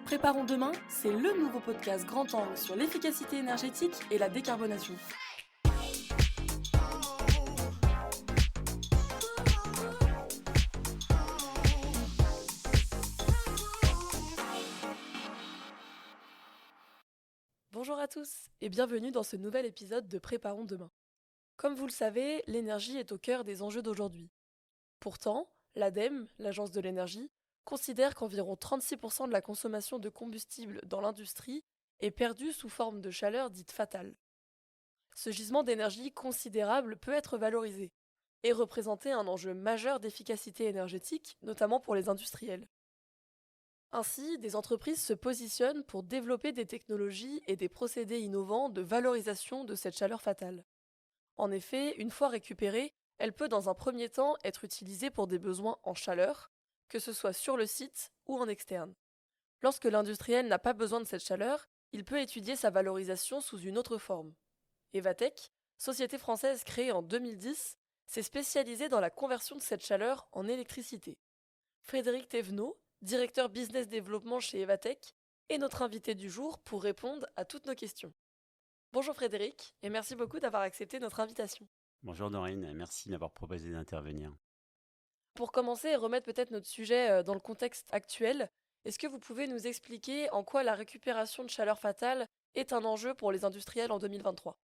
Préparons demain, c'est le nouveau podcast grand angle sur l'efficacité énergétique et la décarbonation. Bonjour à tous et bienvenue dans ce nouvel épisode de Préparons demain. Comme vous le savez, l'énergie est au cœur des enjeux d'aujourd'hui. Pourtant, l'ADEME, l'Agence de l'énergie, considère qu'environ 36% de la consommation de combustible dans l'industrie est perdue sous forme de chaleur dite fatale. Ce gisement d'énergie considérable peut être valorisé et représenter un enjeu majeur d'efficacité énergétique, notamment pour les industriels. Ainsi, des entreprises se positionnent pour développer des technologies et des procédés innovants de valorisation de cette chaleur fatale. En effet, une fois récupérée, elle peut dans un premier temps être utilisée pour des besoins en chaleur, que ce soit sur le site ou en externe. Lorsque l'industriel n'a pas besoin de cette chaleur, il peut étudier sa valorisation sous une autre forme. Evatech, société française créée en 2010, s'est spécialisée dans la conversion de cette chaleur en électricité. Frédéric Thévenot, directeur business développement chez Evatech, est notre invité du jour pour répondre à toutes nos questions. Bonjour Frédéric, et merci beaucoup d'avoir accepté notre invitation. Bonjour Dorine, et merci de m'avoir proposé d'intervenir. Pour commencer et remettre peut-être notre sujet dans le contexte actuel, est-ce que vous pouvez nous expliquer en quoi la récupération de chaleur fatale est un enjeu pour les industriels en 2023 ?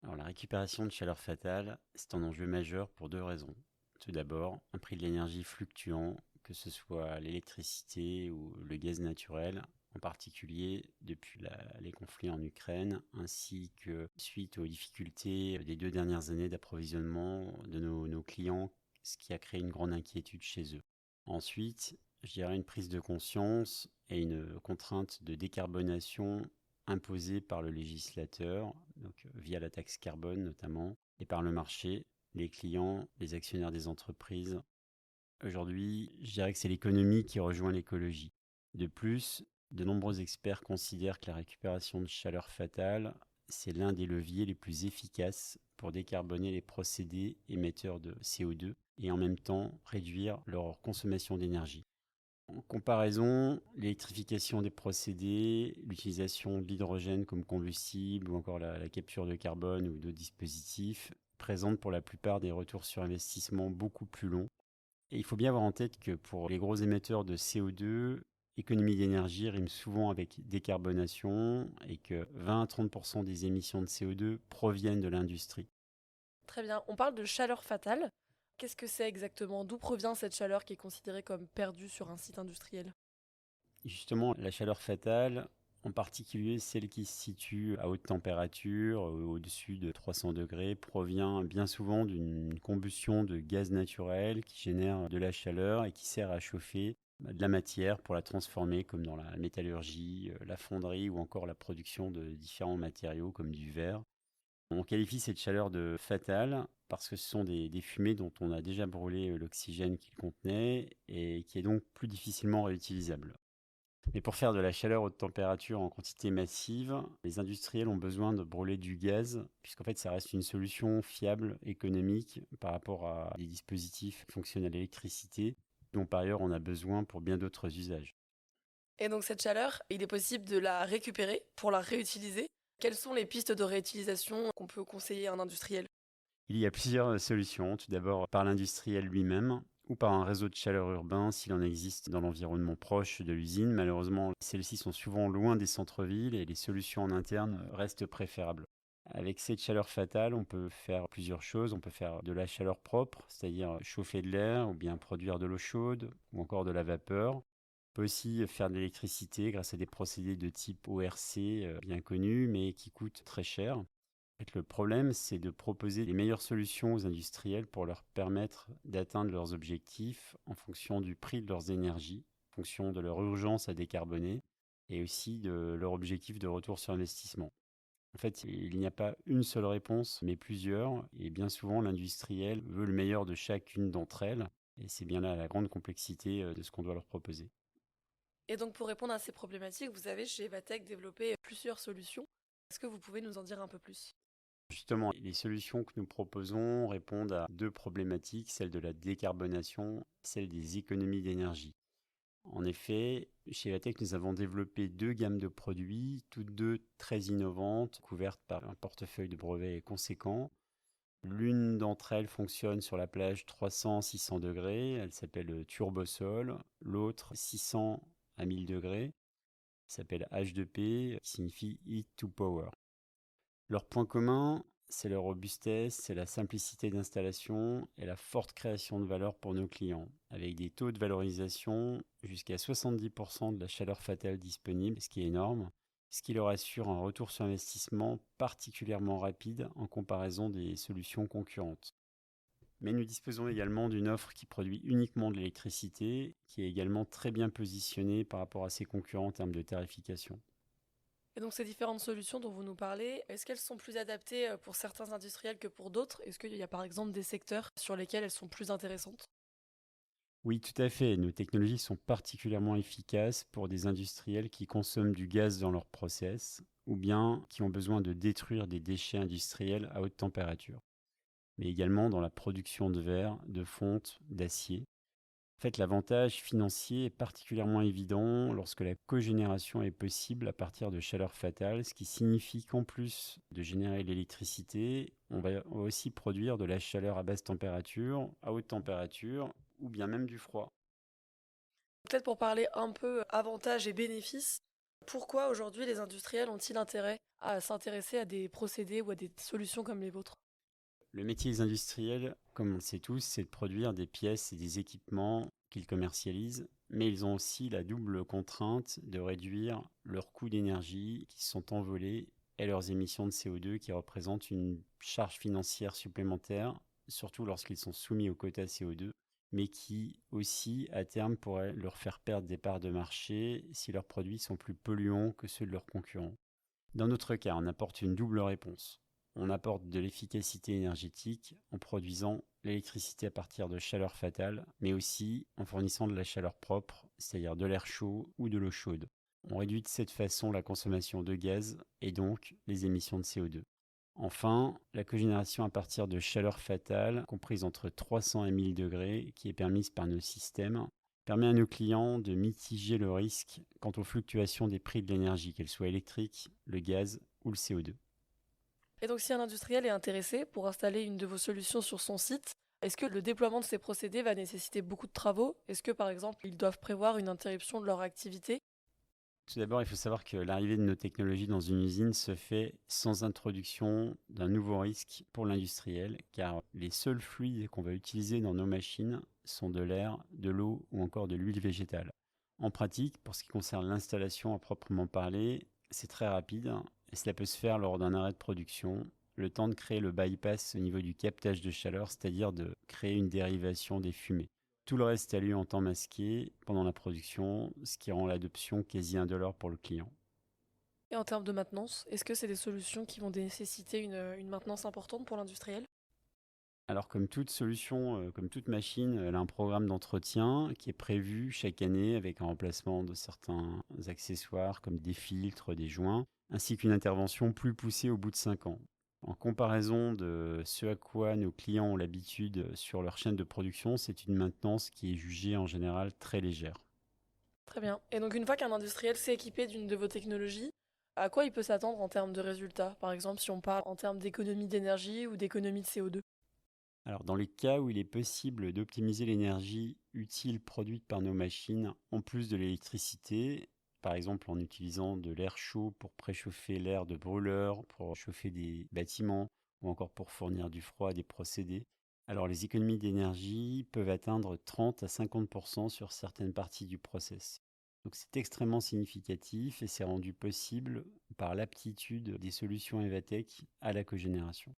Alors, la récupération de chaleur fatale, c'est un enjeu majeur pour deux raisons. Tout d'abord, un prix de l'énergie fluctuant, que ce soit l'électricité ou le gaz naturel, en particulier depuis les conflits en Ukraine, ainsi que suite aux difficultés des 2 dernières années d'approvisionnement de nos clients, ce qui a créé une grande inquiétude chez eux. Ensuite, je dirais une prise de conscience et une contrainte de décarbonation imposée par le législateur, donc via la taxe carbone notamment, et par le marché, les clients, les actionnaires des entreprises. Aujourd'hui, je dirais que c'est l'économie qui rejoint l'écologie. De plus, de nombreux experts considèrent que la récupération de chaleur fatale, c'est l'un des leviers les plus efficaces pour décarboner les procédés émetteurs de CO2 et en même temps réduire leur consommation d'énergie. En comparaison, l'électrification des procédés, l'utilisation de l'hydrogène comme combustible ou encore la capture de carbone ou d'autres dispositifs présentent pour la plupart des retours sur investissement beaucoup plus longs. Et il faut bien avoir en tête que pour les gros émetteurs de CO2, économie d'énergie rime souvent avec décarbonation et que 20 à 30% des émissions de CO2 proviennent de l'industrie. Très bien, on parle de chaleur fatale. Qu'est-ce que c'est exactement ? D'où provient cette chaleur qui est considérée comme perdue sur un site industriel ? Justement, la chaleur fatale, en particulier celle qui se situe à haute température, au-dessus de 300 degrés, provient bien souvent d'une combustion de gaz naturel qui génère de la chaleur et qui sert à chauffer de la matière pour la transformer, comme dans la métallurgie, la fonderie ou encore la production de différents matériaux comme du verre. On qualifie cette chaleur de fatale parce que ce sont des fumées dont on a déjà brûlé l'oxygène qu'ils contenaient et qui est donc plus difficilement réutilisable. Mais pour faire de la chaleur haute température en quantité massive, les industriels ont besoin de brûler du gaz, puisqu'en fait ça reste une solution fiable, économique, par rapport à des dispositifs qui fonctionnent à l'électricité, dont par ailleurs on a besoin pour bien d'autres usages. Et donc cette chaleur, il est possible de la récupérer pour la réutiliser. Quelles sont les pistes de réutilisation qu'on peut conseiller à un industriel ? Il y a plusieurs solutions, tout d'abord par l'industriel lui-même, ou par un réseau de chaleur urbain s'il en existe dans l'environnement proche de l'usine. Malheureusement, celles-ci sont souvent loin des centres-villes et les solutions en interne restent préférables. Avec cette chaleur fatale, on peut faire plusieurs choses. On peut faire de la chaleur propre, c'est-à-dire chauffer de l'air ou bien produire de l'eau chaude ou encore de la vapeur. On peut aussi faire de l'électricité grâce à des procédés de type ORC bien connus mais qui coûtent très cher. En fait, le problème, c'est de proposer les meilleures solutions aux industriels pour leur permettre d'atteindre leurs objectifs en fonction du prix de leurs énergies, en fonction de leur urgence à décarboner et aussi de leur objectif de retour sur investissement. En fait, il n'y a pas une seule réponse, mais plusieurs, et bien souvent l'industriel veut le meilleur de chacune d'entre elles, et c'est bien là la grande complexité de ce qu'on doit leur proposer. Et donc pour répondre à ces problématiques, vous avez chez Evatech développé plusieurs solutions. Est-ce que vous pouvez nous en dire un peu plus ? Justement, les solutions que nous proposons répondent à deux problématiques, celle de la décarbonation, celle des économies d'énergie. En effet, chez Evatech, nous avons développé 2 gammes de produits, toutes deux très innovantes, couvertes par un portefeuille de brevets conséquent. L'une d'entre elles fonctionne sur la plage 300-600 degrés, elle s'appelle Turbosol. L'autre 600 à 1000 degrés, elle s'appelle H2P, qui signifie Heat to Power. Leur point commun, c'est leur robustesse, c'est la simplicité d'installation et la forte création de valeur pour nos clients, avec des taux de valorisation jusqu'à 70% de la chaleur fatale disponible, ce qui est énorme, ce qui leur assure un retour sur investissement particulièrement rapide en comparaison des solutions concurrentes. Mais nous disposons également d'une offre qui produit uniquement de l'électricité, qui est également très bien positionnée par rapport à ses concurrents en termes de tarification. Et donc ces différentes solutions dont vous nous parlez, est-ce qu'elles sont plus adaptées pour certains industriels que pour d'autres? Est-ce qu'il y a par exemple des secteurs sur lesquels elles sont plus intéressantes? Oui, tout à fait. Nos technologies sont particulièrement efficaces pour des industriels qui consomment du gaz dans leur process ou bien qui ont besoin de détruire des déchets industriels à haute température, mais également dans la production de verre, de fonte, d'acier. En fait, l'avantage financier est particulièrement évident lorsque la cogénération est possible à partir de chaleur fatale, ce qui signifie qu'en plus de générer l'électricité, on va aussi produire de la chaleur à basse température, à haute température ou bien même du froid. Peut-être pour parler un peu avantages et bénéfices, pourquoi aujourd'hui les industriels ont-ils intérêt à s'intéresser à des procédés ou à des solutions comme les vôtres? Le métier des industriels, comme on le sait tous, c'est de produire des pièces et des équipements qu'ils commercialisent, mais ils ont aussi la double contrainte de réduire leurs coûts d'énergie qui sont envolés et leurs émissions de CO2 qui représentent une charge financière supplémentaire, surtout lorsqu'ils sont soumis au quota CO2, mais qui aussi, à terme, pourrait leur faire perdre des parts de marché si leurs produits sont plus polluants que ceux de leurs concurrents. Dans notre cas, on apporte une double réponse. On apporte de l'efficacité énergétique en produisant l'électricité à partir de chaleur fatale, mais aussi en fournissant de la chaleur propre, c'est-à-dire de l'air chaud ou de l'eau chaude. On réduit de cette façon la consommation de gaz et donc les émissions de CO2. Enfin, la cogénération à partir de chaleur fatale, comprise entre 300 et 1000 degrés, qui est permise par nos systèmes, permet à nos clients de mitiger le risque quant aux fluctuations des prix de l'énergie, qu'elle soit électrique, le gaz ou le CO2. Et donc si un industriel est intéressé pour installer une de vos solutions sur son site, est-ce que le déploiement de ces procédés va nécessiter beaucoup de travaux? Est-ce que par exemple ils doivent prévoir une interruption de leur activité? Tout d'abord, il faut savoir que l'arrivée de nos technologies dans une usine se fait sans introduction d'un nouveau risque pour l'industriel, car les seuls fluides qu'on va utiliser dans nos machines sont de l'air, de l'eau ou encore de l'huile végétale. En pratique, pour ce qui concerne l'installation à proprement parler, c'est très rapide et cela peut se faire lors d'un arrêt de production, le temps de créer le bypass au niveau du captage de chaleur, c'est-à-dire de créer une dérivation des fumées. Tout le reste a lieu en temps masqué pendant la production, ce qui rend l'adoption quasi indolore pour le client. Et en termes de maintenance, est-ce que c'est des solutions qui vont nécessiter une maintenance importante pour l'industriel? Alors comme toute solution, comme toute machine, elle a un programme d'entretien qui est prévu chaque année avec un remplacement de certains accessoires comme des filtres, des joints, ainsi qu'une intervention plus poussée au bout de 5 ans. En comparaison de ce à quoi nos clients ont l'habitude sur leur chaîne de production, c'est une maintenance qui est jugée en général très légère. Très bien. Et donc une fois qu'un industriel s'est équipé d'une de vos technologies, à quoi il peut s'attendre en termes de résultats? Par exemple, si on parle en termes d'économie d'énergie ou d'économie de CO2. Alors, dans les cas où il est possible d'optimiser l'énergie utile produite par nos machines en plus de l'électricité, par exemple en utilisant de l'air chaud pour préchauffer l'air de brûleur, pour chauffer des bâtiments ou encore pour fournir du froid à des procédés, alors les économies d'énergie peuvent atteindre 30 à 50% sur certaines parties du process. Donc c'est extrêmement significatif et c'est rendu possible par l'aptitude des solutions Evatech à la cogénération.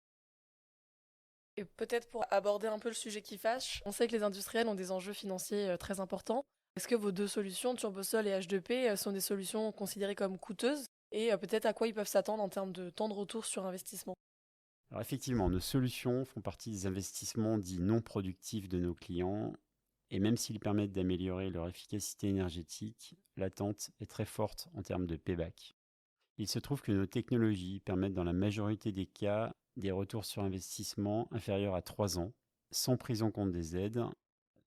Et peut-être pour aborder un peu le sujet qui fâche, on sait que les industriels ont des enjeux financiers très importants. Est-ce que vos deux solutions, Turbosol et H2P, sont des solutions considérées comme coûteuses? Et peut-être à quoi ils peuvent s'attendre en termes de temps de retour sur investissement? Alors effectivement, nos solutions font partie des investissements dits non productifs de nos clients, et même s'ils permettent d'améliorer leur efficacité énergétique, l'attente est très forte en termes de payback. Il se trouve que nos technologies permettent dans la majorité des cas des retours sur investissement inférieurs à 3 ans, sans prise en compte des aides,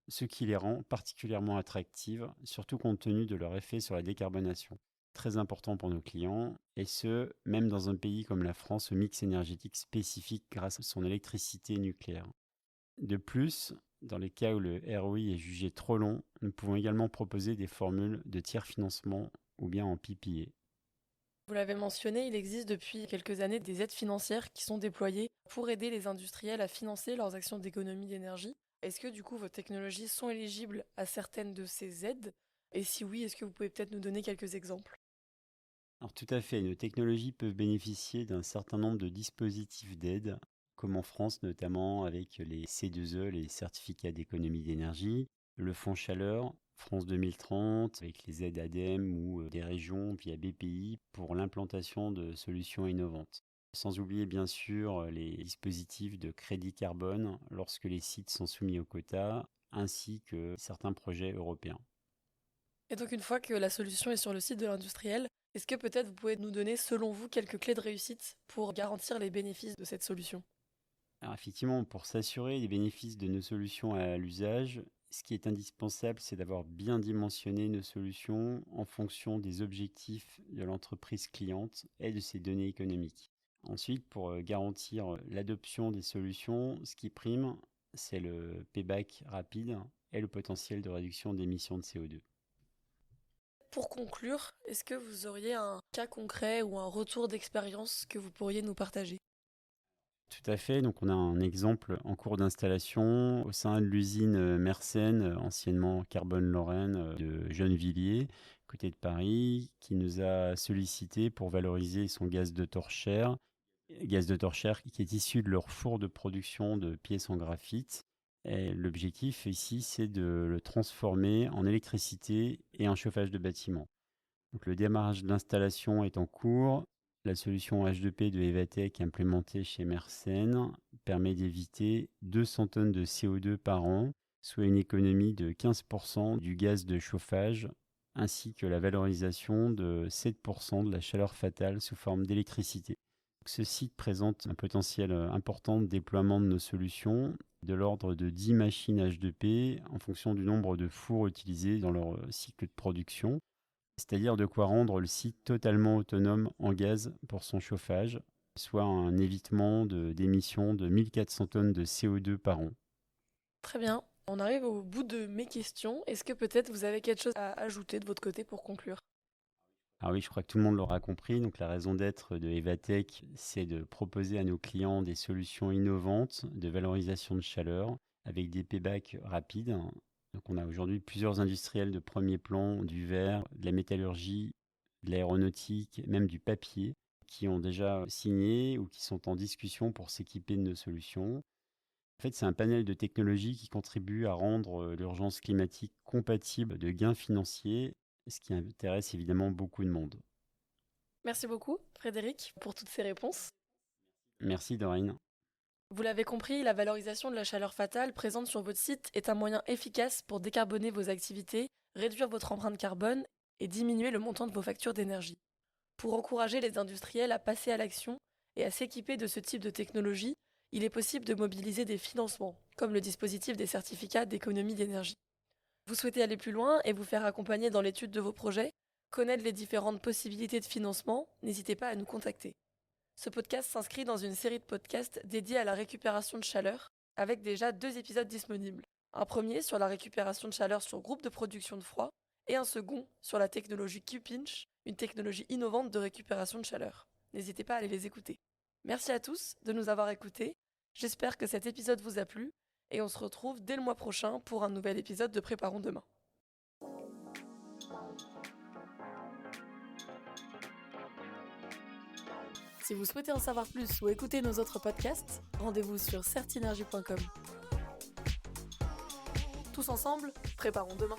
ce qui les rend particulièrement attractives, surtout compte tenu de leur effet sur la décarbonation. Très important pour nos clients, et ce, même dans un pays comme la France au mix énergétique spécifique grâce à son électricité nucléaire. De plus, dans les cas où le ROI est jugé trop long, nous pouvons également proposer des formules de tiers financement ou bien en PPA. Vous l'avez mentionné, il existe depuis quelques années des aides financières qui sont déployées pour aider les industriels à financer leurs actions d'économie d'énergie. Est-ce que du coup vos technologies sont éligibles à certaines de ces aides? Et si oui, est-ce que vous pouvez peut-être nous donner quelques exemples? Alors tout à fait, nos technologies peuvent bénéficier d'un certain nombre de dispositifs d'aide, comme en France notamment avec les C2E, les certificats d'économie d'énergie, le fonds chaleur, France 2030, avec les aides ADEME ou des régions via BPI pour l'implantation de solutions innovantes. Sans oublier bien sûr les dispositifs de crédit carbone lorsque les sites sont soumis aux quotas, ainsi que certains projets européens. Et donc une fois que la solution est sur le site de l'industriel, est-ce que peut-être vous pouvez nous donner selon vous quelques clés de réussite pour garantir les bénéfices de cette solution? Alors effectivement, pour s'assurer des bénéfices de nos solutions à l'usage, ce qui est indispensable, c'est d'avoir bien dimensionné nos solutions en fonction des objectifs de l'entreprise cliente et de ses données économiques. Ensuite, pour garantir l'adoption des solutions, ce qui prime, c'est le payback rapide et le potentiel de réduction d'émissions de CO2. Pour conclure, est-ce que vous auriez un cas concret ou un retour d'expérience que vous pourriez nous partager? Tout à fait. Donc, on a un exemple en cours d'installation au sein de l'usine Mersenne, anciennement Carbone-Lorraine de Gennevilliers, côté de Paris, qui nous a sollicité pour valoriser son gaz de torchère qui est issu de leur four de production de pièces en graphite. Et l'objectif ici, c'est de le transformer en électricité et en chauffage de bâtiment. Donc, le démarrage de l'installation est en cours. La solution H2P de Evatech implémentée chez Mersenne permet d'éviter 200 tonnes de CO2 par an, soit une économie de 15% du gaz de chauffage, ainsi que la valorisation de 7% de la chaleur fatale sous forme d'électricité. Ce site présente un potentiel important de déploiement de nos solutions, de l'ordre de 10 machines H2P en fonction du nombre de fours utilisés dans leur cycle de production, c'est-à-dire de quoi rendre le site totalement autonome en gaz pour son chauffage, soit un évitement d'émissions de 1400 tonnes de CO2 par an. Très bien. On arrive au bout de mes questions. Est-ce que peut-être vous avez quelque chose à ajouter de votre côté pour conclure? Ah oui, je crois que tout le monde l'aura compris. Donc la raison d'être de Evatech, c'est de proposer à nos clients des solutions innovantes de valorisation de chaleur avec des paybacks rapides. Donc on a aujourd'hui plusieurs industriels de premier plan, du verre, de la métallurgie, de l'aéronautique, même du papier, qui ont déjà signé ou qui sont en discussion pour s'équiper de nos solutions. En fait, c'est un panel de technologies qui contribue à rendre l'urgence climatique compatible de gains financiers, ce qui intéresse évidemment beaucoup de monde. Merci beaucoup, Frédéric, pour toutes ces réponses. Merci Dorine. Vous l'avez compris, la valorisation de la chaleur fatale présente sur votre site est un moyen efficace pour décarboner vos activités, réduire votre empreinte carbone et diminuer le montant de vos factures d'énergie. Pour encourager les industriels à passer à l'action et à s'équiper de ce type de technologie, il est possible de mobiliser des financements, comme le dispositif des certificats d'économie d'énergie. Vous souhaitez aller plus loin et vous faire accompagner dans l'étude de vos projets? Connaître les différentes possibilités de financement? N'hésitez pas à nous contacter. Ce podcast s'inscrit dans une série de podcasts dédiés à la récupération de chaleur, avec déjà 2 épisodes disponibles. Un premier sur la récupération de chaleur sur groupe de production de froid, et un second sur la technologie Q-Pinch, une technologie innovante de récupération de chaleur. N'hésitez pas à aller les écouter. Merci à tous de nous avoir écoutés. J'espère que cet épisode vous a plu, et on se retrouve dès le mois prochain pour un nouvel épisode de Préparons demain. Si vous souhaitez en savoir plus ou écouter nos autres podcasts, rendez-vous sur certinergie.com. Tous ensemble, préparons demain.